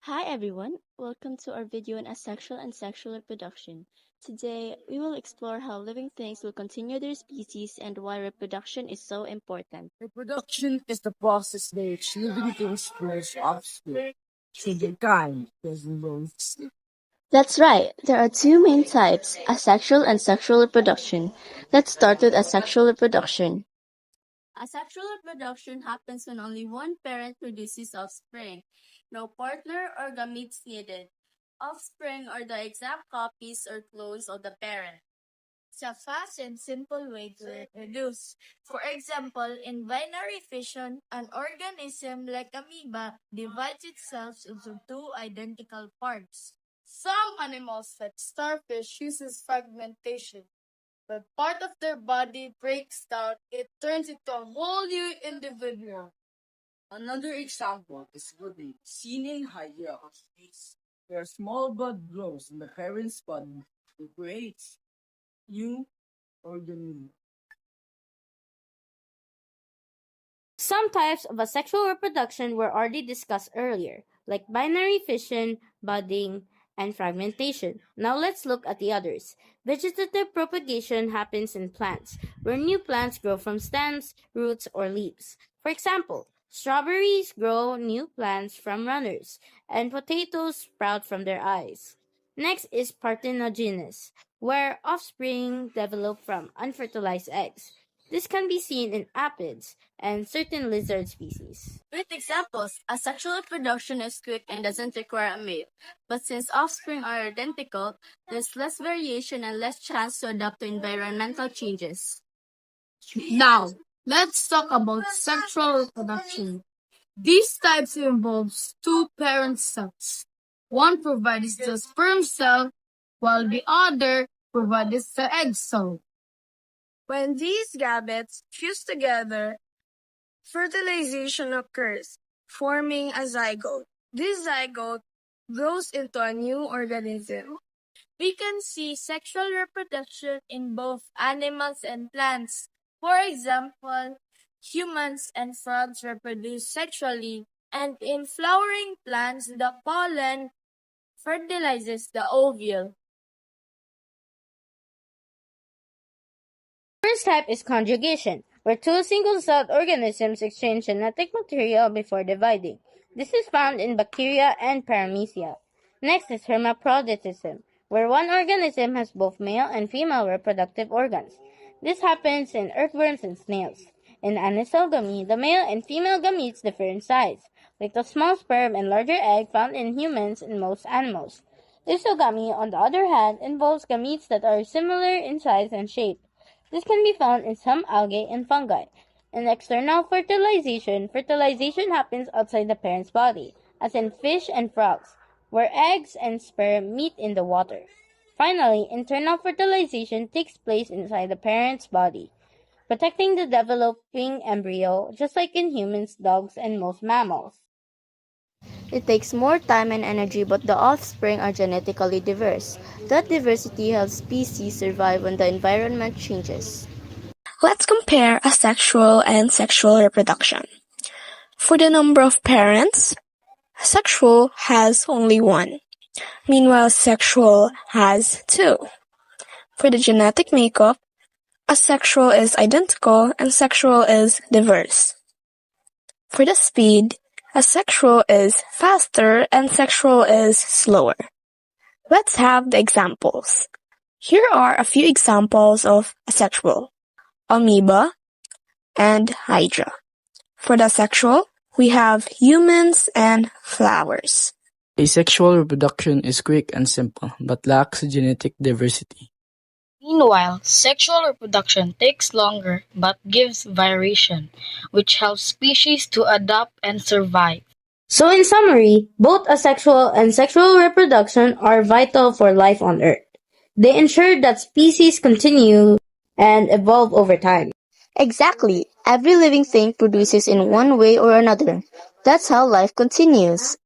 Hi everyone, welcome to our video on asexual and sexual reproduction. Today, we will explore how living things will continue their species and why reproduction is so important. Reproduction is the process by which living things produce offspring through their kind, resembles. That's right, there are two main types, asexual and sexual reproduction. Let's start with asexual reproduction. Asexual reproduction happens when only one parent produces offspring. No partner or gametes needed. Offspring are the exact copies or clones of the parent. It's a fast and simple way to reproduce. For example, in binary fission, an organism like amoeba divides itself into two identical parts. Some animals, like starfish, uses fragmentation. When part of their body breaks down, it turns into a whole new individual. Another example is woody, seen in hierarchies, where small bud grows in the parent's body to create new organisms. Some types of asexual reproduction were already discussed earlier, like binary fission, budding, and fragmentation. Now let's look at the others. Vegetative propagation happens in plants, where new plants grow from stems, roots, or leaves. For example, strawberries grow new plants from runners, and potatoes sprout from their eyes. Next is parthenogenesis, where offspring develop from unfertilized eggs. This can be seen in apids and certain lizard species. With examples, asexual reproduction is quick and doesn't require a mate. But since offspring are identical, there's less variation and less chance to adapt to environmental changes. Now, let's talk about sexual reproduction. These types involves two parent cells. One provides the sperm cell, while the other provides the egg cell. When these gametes fuse together, fertilization occurs, forming a zygote. This zygote grows into a new organism. We can see sexual reproduction in both animals and plants. For example, humans and frogs reproduce sexually, and in flowering plants, the pollen fertilizes the ovule. First type is conjugation, where two single-celled organisms exchange genetic material before dividing. This is found in bacteria and paramecia. Next is hermaphroditism, where one organism has both male and female reproductive organs. This happens in earthworms and snails. In anisogamy, the male and female gametes differ in size, like the small sperm and larger egg found in humans and most animals. Isogamy, on the other hand, involves gametes that are similar in size and shape. This can be found in some algae and fungi. In external fertilization, fertilization happens outside the parent's body, as in fish and frogs, where eggs and sperm meet in the water. Finally, internal fertilization takes place inside the parent's body, protecting the developing embryo, just like in humans, dogs, and most mammals. It takes more time and energy, but the offspring are genetically diverse. That diversity helps species survive when the environment changes. Let's compare asexual and sexual reproduction. For the number of parents, asexual has only one. Meanwhile, sexual has two. For the genetic makeup, asexual is identical and sexual is diverse. For the speed, asexual is faster and sexual is slower. Let's have the examples. Here are a few examples of asexual: amoeba and hydra. For the sexual, we have humans and flowers. Asexual reproduction is quick and simple, but lacks genetic diversity. Meanwhile, sexual reproduction takes longer but gives variation, which helps species to adapt and survive. So in summary, both asexual and sexual reproduction are vital for life on Earth. They ensure that species continue and evolve over time. Exactly. Every living thing produces in one way or another. That's how life continues.